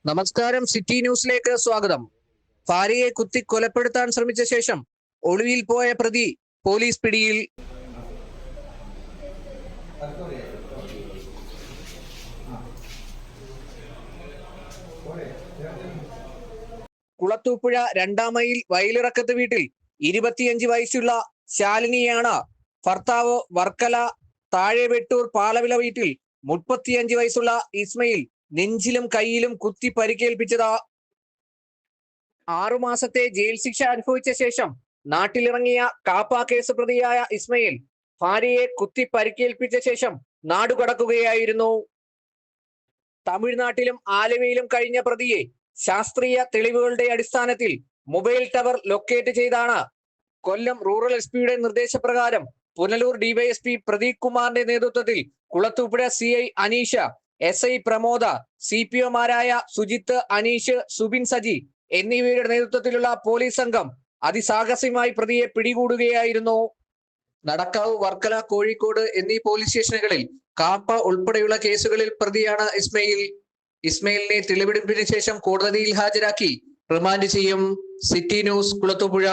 നമസ്കാരം, സിറ്റി ന്യൂസിലേക്ക് സ്വാഗതം. ഭാര്യയെ കുത്തി കൊലപ്പെടുത്താൻ ശ്രമിച്ച ശേഷം ഒളിവിൽ പോയ പ്രതി പോലീസ് പിടിയിൽ. കുളത്തൂപ്പുഴ 2-ാം മൈൽ വയലിറക്കത്ത് വീട്ടിൽ 25 വയസ്സുള്ള ശാലിനിയാണ് ഭർത്താവ് വർക്കല താഴെ വെട്ടൂർ പാളവില വീട്ടിൽ 35 വയസ്സുള്ള ഇസ്മയിൽ നെഞ്ചിലും കൈയിലും കുത്തി പരിക്കേൽപ്പിച്ചത്. 6 മാസത്തെ ജയിൽ ശിക്ഷ അനുഭവിച്ച ശേഷം നാട്ടിലിറങ്ങിയ കാപ്പ കേസ് പ്രതിയായ ഇസ്മയിൽ ഭാര്യയെ കുത്തി പരിക്കേൽപ്പിച്ച ശേഷം നാടുകടക്കുകയായിരുന്നു. തമിഴ്നാട്ടിലും ആലുവയിലും കഴിഞ്ഞ പ്രതിയെ ശാസ്ത്രീയ തെളിവുകളുടെ അടിസ്ഥാനത്തിൽ മൊബൈൽ ടവർ ലൊക്കേറ്റ് ചെയ്താണ് കൊല്ലം റൂറൽ എസ്.പിയുടെ നിർദ്ദേശപ്രകാരം പുനലൂർ ഡിവൈഎസ്പി പ്രദീപ് കുമാറിന്റെ നേതൃത്വത്തിൽ കുളത്തൂപ്പുഴ CI അനീഷ, SI പ്രമോദ, CPOമാരായ സുജിത്ത്, അനീഷ്, സുബിൻ സജി എന്നിവയുടെ നേതൃത്വത്തിലുള്ള പോലീസ് സംഘം അതിസാഹസികമായി പ്രതിയെ പിടികൂടുകയായിരുന്നു. നടക്കാവ്, വർക്കല, കോഴിക്കോട് എന്നീ പോലീസ് സ്റ്റേഷനുകളിൽ കാപ്പ ഉൾപ്പെടെയുള്ള കേസുകളിൽ പ്രതിയാണ് ഇസ്മയിൽ. ഇസ്മയിലിനെ തെളിവെടുപ്പിന് ശേഷം കോടതിയിൽ ഹാജരാക്കി റിമാൻഡ് ചെയ്യും. City news, Kulathupuzha.